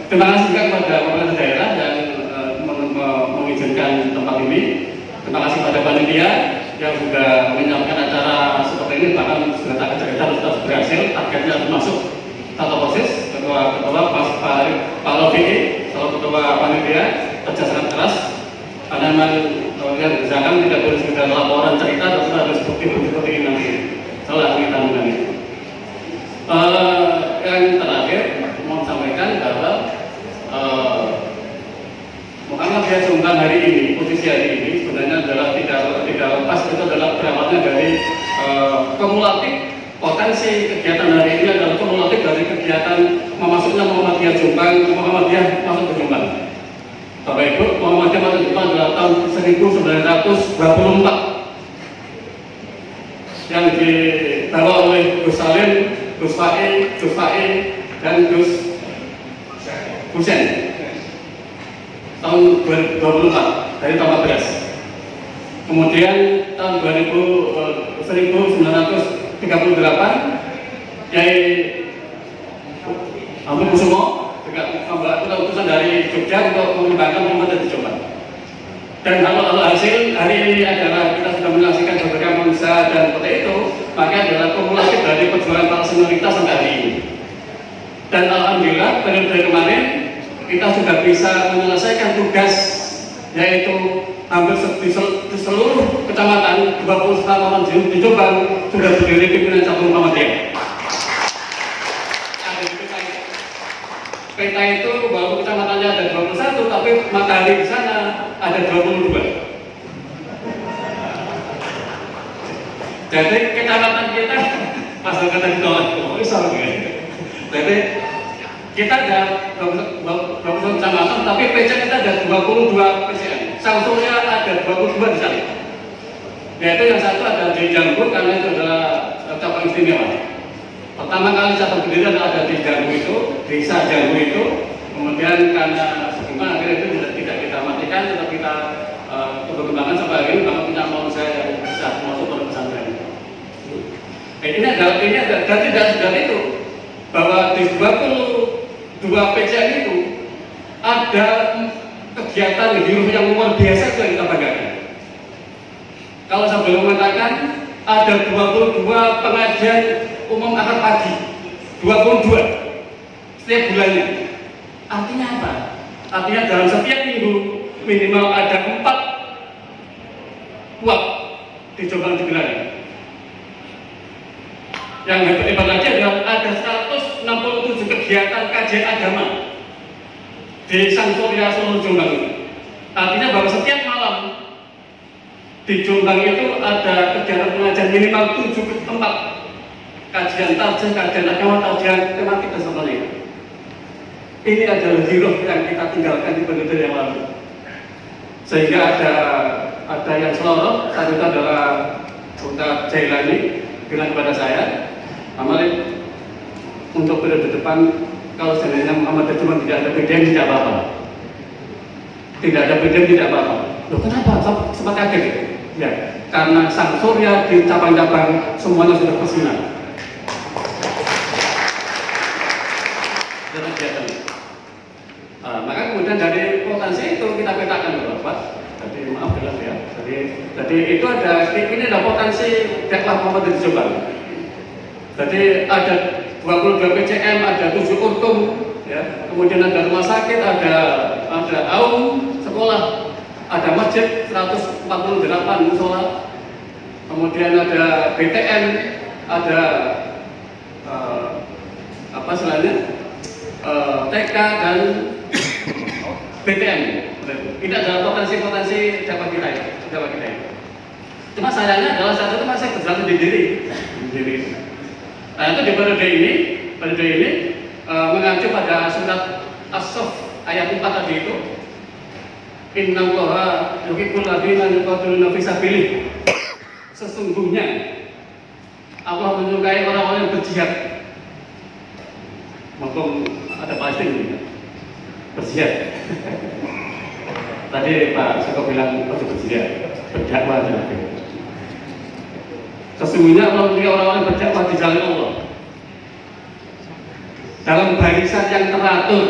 Terima kasih juga kepada pemerintah daerah yang mengizinkan tempat ini. Terima kasih kepada panitia yang juga menyiapkan acara seperti ini, bahkan sudah tak harus berhasil, targetnya harus masuk satu proses. Ketua Pak Lofi, selalu ketua panitia, kerja sangat keras. Karena memang yang berjalan tidak boleh sekedar laporan cerita, tapi harus bukti-bukti seperti ini nanti. Selalu kita mengenai. Yang terakhir mau sampaikan bahwa Muhammadiyah Jombang hari ini, posisi hari ini sebenarnya adalah tidak lepas, itu adalah berawalnya dari kumulatif. Potensi kegiatan hari ini adalah kumulatif dari kegiatan memasuknya Muhammadiyah Jombang, Muhammadiyah masuk ke Jombang. Bapak Ibu, Muhammadiyah masuk ke Jombang adalah tahun 1924 yang dibawa oleh Gus Salim, Gus Fai, dan Gus Husain tahun 2024 dari Tambak Beras. Kemudian tahun 1938 Kiai Hamid Kusumo juga membuat keputusan dari Jogja untuk mengembangkan Muhammadiyah di Jombang. Dan kalau hasil hari ini adalah kita sudah menyaksikan berbagai manusia dan seperti itu, maka adalah kumulatif dari perjuangan para senioritas sampai hari ini. Dan alhamdulillah periode kemarin kita sudah bisa menyelesaikan tugas, yaitu hampir di seluruh kecamatan 20 kecamatan di Jombang sudah berdiri pimpinan cabang Muhammadiyah. Ada di peta itu walaupun kecamatannya ada 21, tapi matahari di sana ada 22. Jadi kecamatan kita pasal kata ditolak, jadi kita ada 21 kecamatan, tapi PC kita ada 22 PCN. Sangsungnya ada 22 di sana. Yaitu yang satu ada di Jambu, karena itu adalah cabang istimewa. Pertama kali cabang berdiri ada di Jambu itu, desa Jambu itu. Kemudian karena sebelumnya akhirnya itu tidak kita matikan, tetap kita berkembangan sampai hari ini, bahkan punya manusia yang bisa masuk ke pesantren. Ini ada dan tidak sudah itu bahwa di 22 PCN itu ada kegiatan hirup yang luar biasa yang kita banggakan. Kalau saya belum mengatakan ada 22 pengajian umum akad pagi, 22 setiap bulannya. Artinya apa? Artinya dalam setiap minggu minimal ada 4 puak di Jombang digelar. Yang hebat lagi adalah ada 167 kegiatan kajian agama di Sangsuriya seluruh Jombang. Artinya bahwa setiap malam di Jombang itu ada kegiatan pengajian minimal 7 tempat kajian tarjih, kajian agama, kajian tematik dan sebagainya. Ini adalah hirup yang kita tinggalkan di periode yang lalu. Sehingga ada yang seloroh, saat itu adalah Ustaz Jailani bilang kepada saya, Malik, untuk periode depan kalau sebenarnya Muhammadiyah cuma tidak ada BDM tidak apa-apa. Tidak ada BDM tidak apa-apa. Loh kenapa? Sempat kaget. Ya, karena Sangsuriya di cabang-cabang semuanya sudah bersinar. Maka kemudian dari potensi itu kita petakan Bapak. Jadi maaf jelas ya. Jadi itu ini ada potensi dakwah Muhammadiyah di Jombang. Jadi ada 22 PCM, ada 7 urtum, ya. Kemudian ada rumah sakit, ada aum, sekolah. ada masjid 148 musola, kemudian ada BTN, ada apa selainnya TK dan BTN. Tidak ada potensi-potensi dapat kita itu. Cuma sayangnya adalah saat itu masih berjalan sendiri. Nah itu di periode ini mengacu pada surat As-Saff ayat 4 tadi itu, Innallaha yuhibbul ladzina yuqatiluna fi sabilih. Sesungguhnya Allah menyukai orang-orang yang berjihad. Mumpung ada Palestina berjihad. Tadi Pak Seko bilang harus berjihad, berdakwah dan lain-lain. Sesungguhnya Allah menyukai orang-orang yang berdakwah di jalan Allah dalam barisan yang teratur.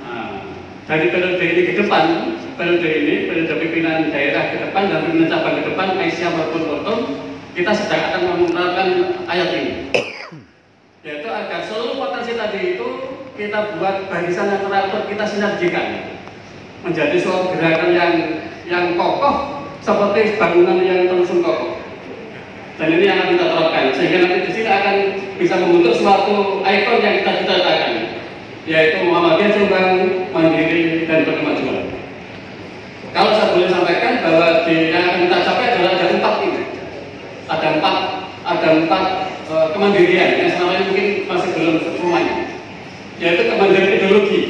Nah, dari periode ini ke depan, periode pimpinan daerah ke depan dan pimpinan cabang ke depan, Aisyah maupun Ortom, kita sedang akan menerapkan ayat ini, yaitu agar seluruh potensi tadi itu kita buat barisan yang teratur, kita sinergikan menjadi suatu gerakan yang kokoh seperti bangunan yang terus kokoh. Dan ini yang akan kita terapkan sehingga nanti di sini akan bisa membentuk suatu ikon yang kita cita-citakan, yaitu Muhammadiyah Jombang, mandiri dan berkemajuan. Kalau saya boleh sampaikan bahwa yang akan kita capai adalah ada 4 ini. Ada empat kemandirian yang selama ini mungkin masih belum semuanya, yaitu kemandirian ideologi.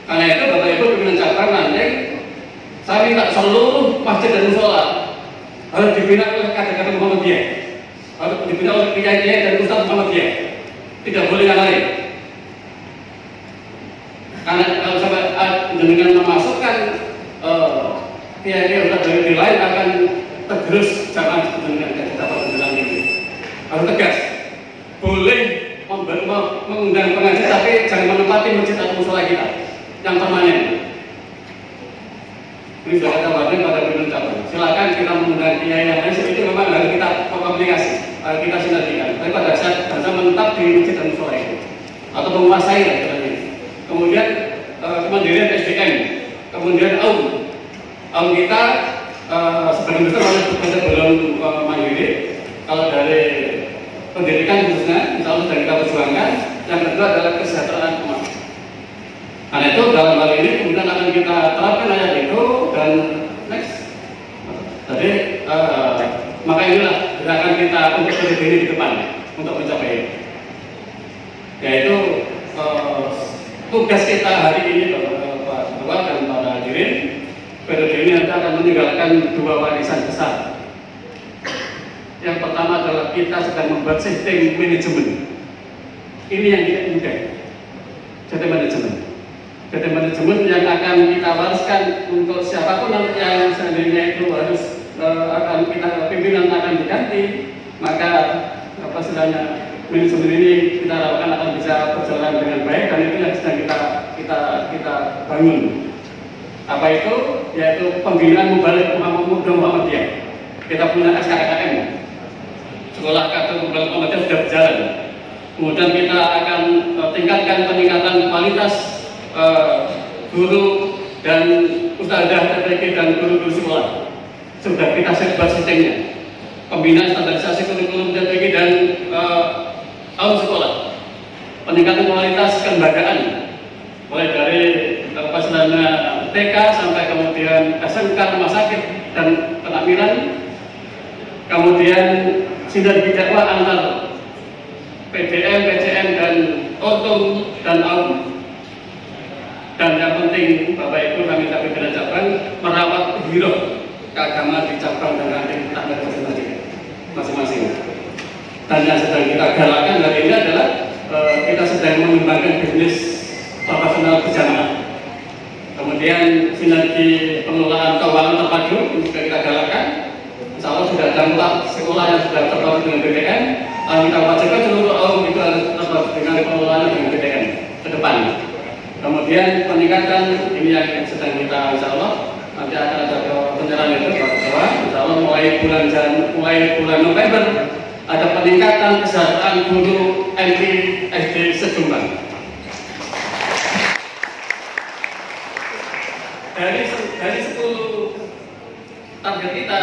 Karena itu Bapak Ibu pimpinan cabang nanti saya minta seluruh masjid dan musola harus dibina oleh kader-kader Muhammadiyah, harus dibina oleh kiai-kiai dan ustaz Muhammadiyah, tidak boleh yang lain. Karena kalau sampai dengan memasukkan kiai-kiai ustaz dari lain akan tergerus zaman dengan dapat bilang ini. Harus tegas. Boleh mengundang pengajian tapi jangan menempati masjid atau musola kita yang permanen. Ini sudah kata warning pada pimpinan cabang. Silakan kita mengundang kiai yang lain, itu memang harus kita komunikasi, kita sinergikan. Tapi pada saat menetap di masjid dan musola itu atau menguasai lah istilahnya. Kemudian kemandirian SDM, kemudian AUM kita sebagian besar masih belum mandiri. Kalau dari pendidikan khususnya, insya Allah sudah kita perjuangkan. Yang kedua adalah kesejahteraan umat. Karena itu dalam hal ini kemudian akan kita terapkan ayat itu dan next. Jadi maka inilah gerakan kita untuk berdiri di depan untuk mencapai ini. Yaitu tugas kita hari ini Pak Ketua dan para hadirin, periode ini nanti akan meninggalkan 2 warisan besar. Yang pertama adalah kita sedang membuat sistem manajemen. Ini yang tidak mudah. Sistem manajemen yang akan kita wariskan untuk siapapun nanti yang seandainya itu harus akan kita pimpinan akan diganti, maka apa istilahnya manajemen ini kita harapkan akan bisa berjalan dengan baik dan itu yang sedang kita bangun. Apa itu? Yaitu pembinaan Mubalik Muhammadiyah. Kita punya SKKM, Sekolah Kader Mubalik Muhammadiyah sudah berjalan. Kemudian kita akan tingkatkan peningkatan kualitas guru dan ustadzah TPQ dan guru-guru sekolah. Sudah kita buat sistemnya. Pembinaan standarisasi kurikulum TPQ dan sekolah. Peningkatan kualitas kelembagaan, mulai dari pasalnya TK sampai kemudian SMK, rumah sakit dan penakmiran. Kemudian sinergi dakwah antar PDM, PCM dan Ortom dan AUM. Dan yang penting Bapak Ibu kami minta pimpinan cabang merawat hero keagamaan di cabang dan ranting tangga masing-masing. Dan yang sedang kita galakkan hari ini adalah kita sedang mengembangkan bisnis profesional berjamaah. Kemudian sinergi pengelolaan keuangan terpadu juga kita galakkan. Insya Allah sudah ada 4 sekolah yang sudah terpadu dengan BPN. Kita wajibkan seluruh AUM itu harus terpadu dengan pengelolaan dengan BPN ke depan. Kemudian peningkatan ini yang sedang kita insya Allah nanti akan ada penyerahan itu bahwa insya Allah mulai bulan November ada peningkatan kesejahteraan guru MT SD Sejombang. Dari 10 target kita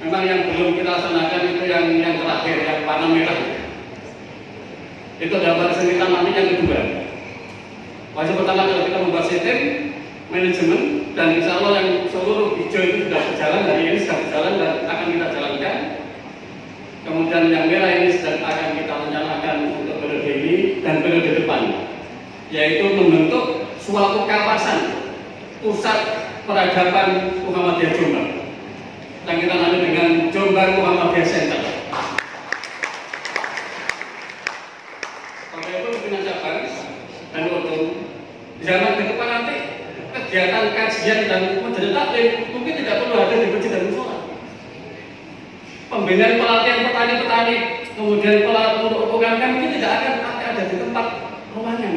memang yang belum kita laksanakan itu yang terakhir, yang warna merah. Itu adalah barisan kita nanti yang kedua. Wajib pertama adalah kita membuat sistem manajemen, dan insya Allah yang seluruh hijau itu sudah berjalan, hari ini sudah berjalan dan akan kita jalankan. Kemudian yang merah ini sedang akan kita rencanakan untuk periode ini dan periode depan, yaitu membentuk suatu kawasan pusat peradaban Muhammadiyah Jombang yang kita namai dengan Jombang Muhammadiyah Center. Bapak Ibu pimpinan cabang dan Otom, di zaman ke depan nanti kegiatan kajian dan menjadi taklim mungkin tidak perlu ada di masjid dan musola. Pembinaan pelatihan petani-petani, kemudian pelatihan untuk UMKM mungkin tidak akan ada di tempat rumahnya.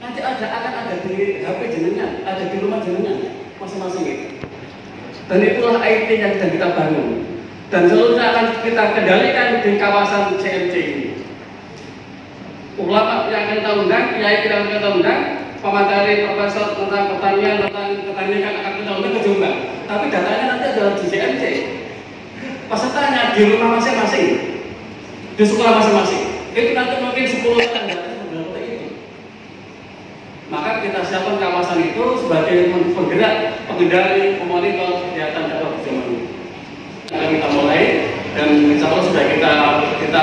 Nanti akan ada di HP jenengan, ada di rumah jenengan masing-masing itu. Dan itulah IT yang sedang kita bangun. Dan seluruhnya akan kita kendalikan di kawasan CMC ini. Ulama yang akan kita undang, kiai yang akan kita undang, pemateri, profesor tentang pertanian, tentang ketanikan akan kita undang ke Jombang. Tapi datanya nanti adalah di CMC. Pesertanya di rumah masing-masing, di sekolah masing-masing. Itu nanti mungkin 10 tahun seperti itu. Maka kita siapkan kawasan itu sebagai penggerak, pengendali, pemonitor kegiatan dakwah Jombang. Akan kita mulai dan insya Allah sudah kita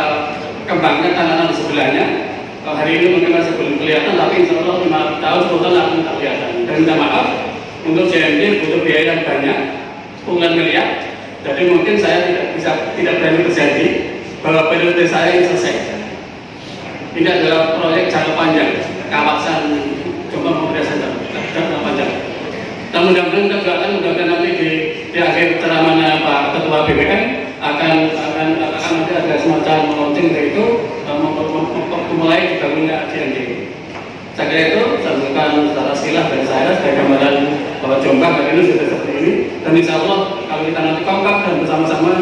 kembangkan tanah di sebelahnya. Hari ini mungkin masih belum kelihatan, tapi insya Allah 5 tahun, 10 tahun akan kita kelihatan. Dan minta maaf untuk JMD butuh biaya yang banyak, puluhan miliar. Jadi mungkin saya tidak berani berjanji bahwa periode saya ini selesai. Ini adalah proyek jangka panjang, kawasan Jombang Muhammadiyah Center, jangka panjang. Dan mudah-mudahan kita juga akan nanti di akhir ceramahnya Pak Ketua BPN akan nanti ada semacam launching dari itu memulai dibangunnya JMD. Saya kira itu sambungkan secara silah dari saya sebagai gambaran bahwa Jombang hari ini sudah seperti ini, dan insya Allah kalau kita nanti kompak dan bersama-sama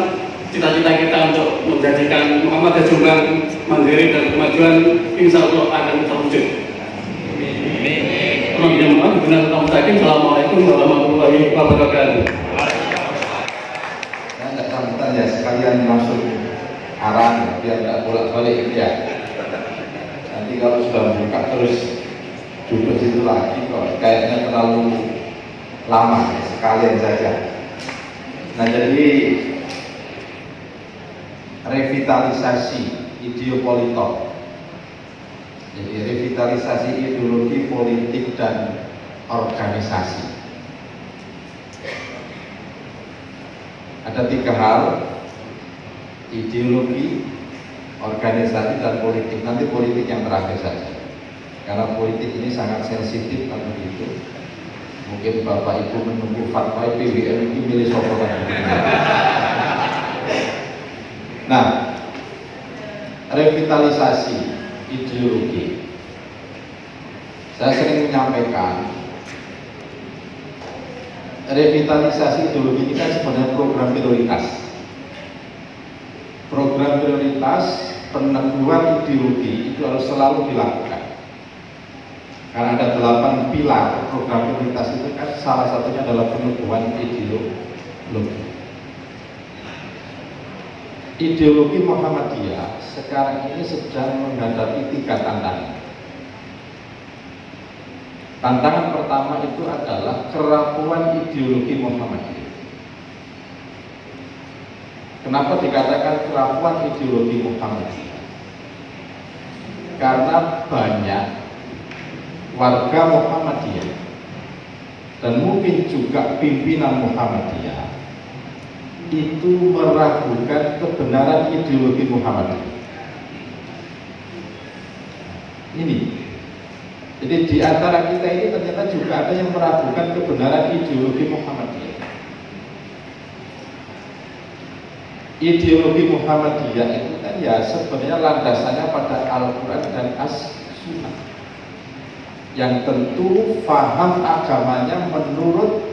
cita-cita kita untuk menjadikan Muhammadiyah Jombang mandiri dan kemajuan insya Allah akan terwujud. Assalamualaikum warahmatullahi wabarakatuh. Saya tidak sambutan ya, sekalian langsung arah biar tidak bolak-balik ya. Nanti kalau sudah buka terus duduk situ lagi kok kayaknya terlalu lama, sekalian saja. Nah, jadi revitalisasi ideopolitik, jadi revitalisasi ideologi politik dan organisasi. Ada 3 hal: ideologi, organisasi, dan politik. Nanti politik yang terakhir saja, karena politik ini sangat sensitif kalau begitu. Mungkin Bapak Ibu menunggu fatwa PWN ini milih sokongan. Nah, revitalisasi ideologi. Saya sering menyampaikan revitalisasi ideologi ini kan sebenarnya program prioritas. Program prioritas peneguhan ideologi itu harus selalu dilakukan. Karena ada 8 pilar program prioritas itu kan, salah satunya adalah peneguhan ideologi. Ideologi Muhammadiyah sekarang ini sedang menghadapi 3 tantangan. Tantangan pertama itu adalah kerapuhan ideologi Muhammadiyah. Kenapa dikatakan kerapuhan ideologi Muhammadiyah? Karena banyak warga Muhammadiyah dan mungkin juga pimpinan Muhammadiyah itu meragukan kebenaran ideologi Muhammadiyah. Ini, jadi di antara kita ini ternyata juga ada yang meragukan kebenaran ideologi Muhammadiyah. Ideologi Muhammadiyah itu kan ya sebenarnya landasannya pada Al-Quran dan As-Sunnah, yang tentu faham agamanya menurut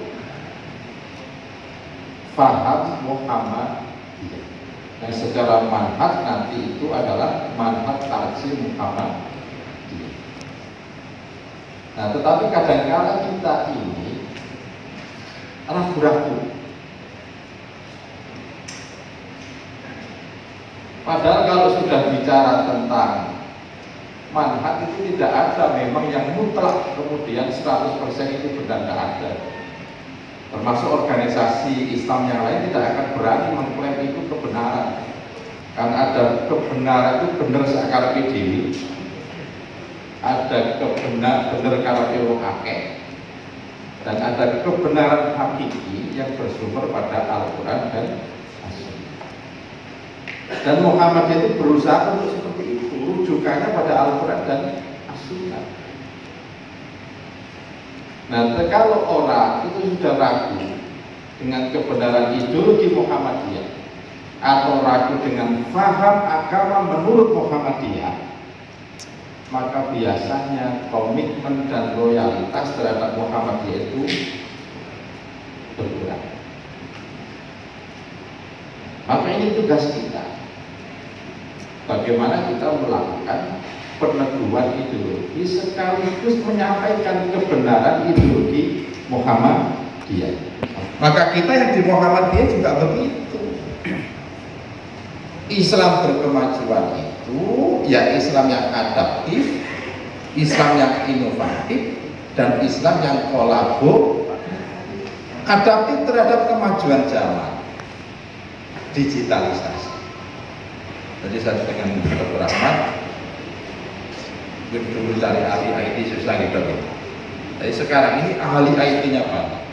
faham Muhammadiyah. Dan secara manhaj nanti itu adalah manhaj tarjih Muhammadiyah. Nah, tetapi kadang-kala kita ini ragu-ragu Padahal kalau sudah bicara tentang manhaj itu tidak ada memang yang mutlak kemudian 100% itu benar, tidak ada. Termasuk organisasi Islam yang lain tidak akan berani mengklaim itu kebenaran. Karena ada kebenaran itu benar seakar dewi, ada benar karepe wong akeh, dan ada kebenaran hakiki yang bersumber pada Al-Quran dan As-Sunnah. Dan Muhammadiyah itu berusaha untuk seperti itu, rujukannya pada Al-Quran dan As-Sunnah. Nah, kalau orang itu sudah ragu dengan kebenaran ideologi Muhammadiyah atau ragu dengan faham agama menurut Muhammadiyah, maka biasanya komitmen dan loyalitas terhadap Muhammadiyah itu berkurang. Maka ini tugas kita, bagaimana kita melakukan peneguhan ideologi sekaligus menyampaikan kebenaran ideologi Muhammadiyah. Maka kita yang di Muhammadiyah juga begitu. Islam berkemajuan itu ya Islam yang adaptif, Islam yang inovatif, dan Islam yang kolaboratif. Adaptif terhadap kemajuan zaman, digitalisasi. Jadi saya dengan Dr. Rahmat dulu cari ahli IT susah gitu. Jadi sekarang ini ahli IT-nya banyak.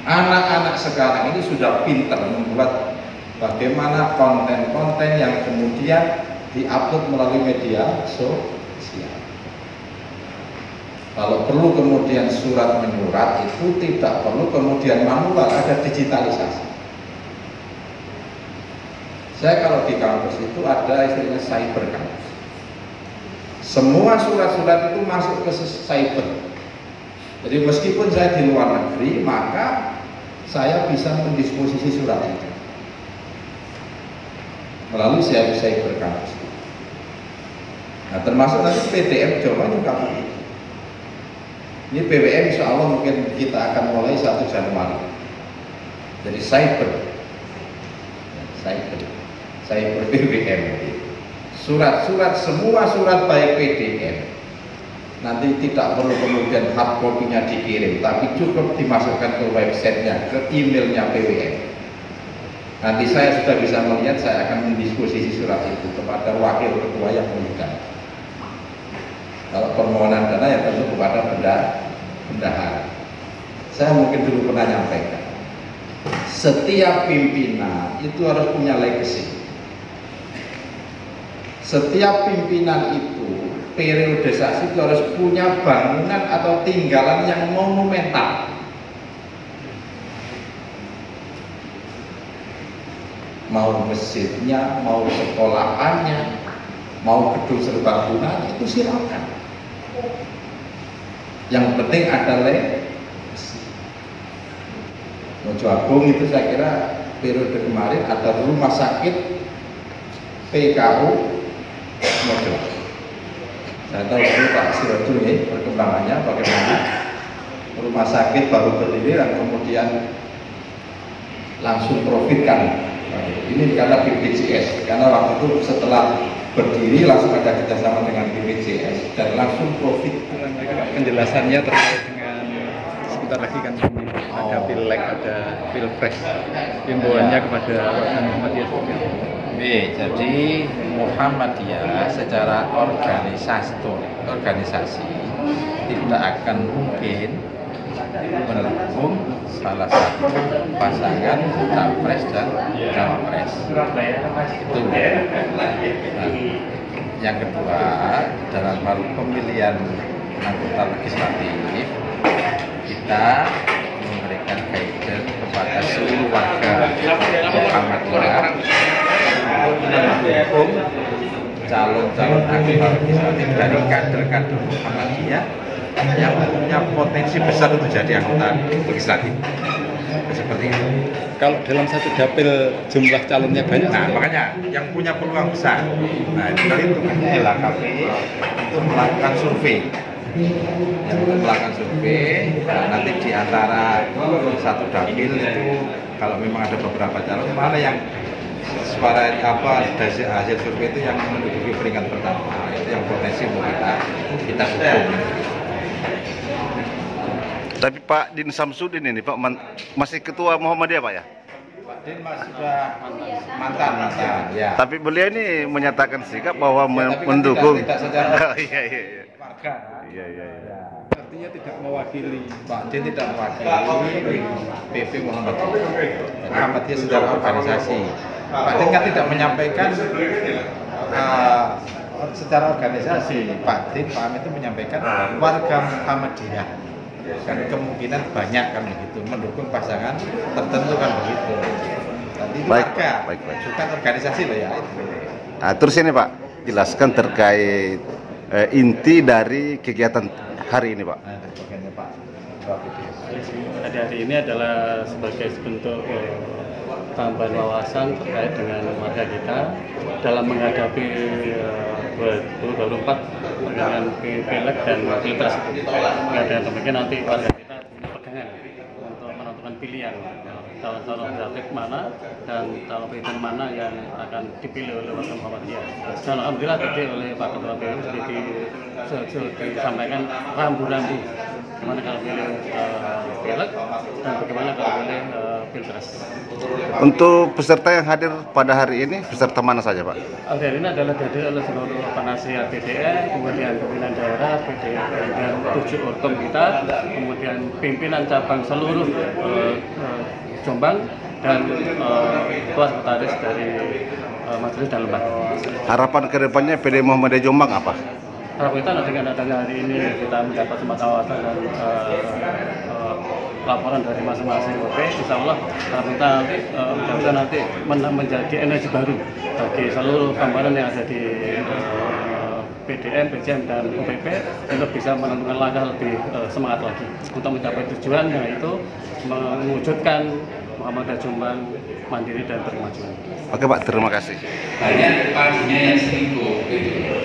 Anak-anak sekarang ini sudah pintar membuat bagaimana konten-konten yang kemudian diupload melalui media sosial. Kalau perlu kemudian surat menyurat itu tidak perlu kemudian manual, ada digitalisasi. Saya kalau di kampus itu ada istilahnya cyber campus. Semua surat-surat itu masuk ke cyber. Jadi meskipun saya di luar negeri, maka saya bisa mendisposisi surat itu melalui cyber campus. Nah, termasuk nanti PDF Jawa juga begitu. Ini PWM insya Allah mungkin kita akan mulai 1 Januari. Jadi cyber PWM. Surat-surat, semua surat baik PDF nanti tidak perlu kemudian hard copy-nya dikirim, tapi cukup dimasukkan ke websitenya, ke emailnya PWM. Nanti saya sudah bisa melihat, saya akan mendisposisi surat itu kepada wakil ketua yang memegang. Kalau permohonan dana ya tentu kepada bendahara. Saya mungkin dulu pernah nyampaikan, setiap pimpinan itu harus punya legacy. Setiap pimpinan itu periodisasi itu harus punya bangunan atau tinggalan yang monumental. Mau masjidnya, mau sekolahannya, mau gedung serbaguna itu silakan. Yang penting ada legacy. Mojo Agung itu saya kira periode kemarin ada rumah sakit PKU Mojo. Saya tahu dulu Pak Sirojo ini perkembangannya bagaimana rumah sakit baru berdiri dan kemudian langsung profit kan. Ini karena BPJS, karena waktu itu setelah berdiri langsung ada kerjasama dengan BPJS dan langsung profit. Penjelasannya terkait dengan sebentar lagi kan ada Pileg, ada Pilpres, himbauannya kepada warga Muhammadiyah seperti apa? Jadi Muhammadiyah secara organisasi tidak akan mungkin mendukung salah satu pasangan capres dan cawapres. Itu. Nah, yang kedua, dalam hal pemilihan anggota legislatif kita memberikan guidance kepada seluruh warga Muhammadiyah mendukung calon-calon anggota legislatif dari kader-kader Muhammadiyah yang punya potensi besar untuk jadi anggota legislatif. Seperti itu. Kalau dalam satu dapil jumlah calonnya banyak, nah makanya yang punya peluang besar. Nah itu dari tugasnya KPI untuk melakukan survei. Yang melakukan survei, nah, nanti di antara satu dapil itu kalau memang ada beberapa calon, mana yang suara dari hasil survei itu yang menduduki peringkat pertama, itu yang potensi untuk kita dukung. Tapi Pak Din Samsudin ini Pak masih ketua Muhammadiyah Pak ya? Pak Din sudah mantan ya. Tapi beliau ini menyatakan sikap bahwa Tapi mendukung. Tidak secara Oh, iya. warga. Iya. Artinya tidak mewakili. Pak Din tidak mewakili PP Muhammadiyah. Muhammadiyah secara organisasi. Pak Din kan tidak menyampaikan secara organisasi. Pak Din, Pak Amin itu menyampaikan warga Muhammadiyah. Kan kemungkinan banyak kan begitu mendukung pasangan tertentu kan begitu. Tadi itu warga, bukan organisasi loh ya itu. Nah, terus ini Pak, jelaskan terkait inti dari kegiatan hari ini Pak. Nah, bagiannya Pak. Hari ini adalah sebagai bentuk tambahan wawasan terkait dengan warga kita dalam menghadapi 2024 dengan Pileg dan Pilpres. Dan demikian nanti warga kita punya pegangan untuk menentukan pilihan calon-calon legislatif mana dan calon presiden mana yang akan dipilih oleh warga Muhammadiyah. Dan alhamdulillah tadi oleh Pak Ketua BPU disampaikan rambu-rambu bagaimana kalau pilih Pileg dan bagaimana kalau pilih Pilpres. Untuk peserta yang hadir pada hari ini, peserta mana saja Pak? Hari ini adalah dihadir oleh seluruh penasihat PDE, kemudian pimpinan daerah PDE, kemudian 7 orkom kita, kemudian pimpinan cabang seluruh Jombang dan ketua sekretaris dari majelis dan lembaga. Harapan kedepannya PD Muhammadiyah Jombang apa? Harapan kita dengan adanya hari ini kita mendapat semua kawasan dan laporan dari masing-masing OP, insya Allah kita mudah-mudahan nanti menjadi energi baru bagi seluruh gambaran yang ada di PDM, PJM, dan UPP untuk bisa menentukan langkah lebih semangat lagi untuk mencapai tujuan yaitu mewujudkan Muhammadiyah Jombang mandiri dan berkemajuan. Oke Pak, terima kasih. Banyak paginya yang selingkuh gitu.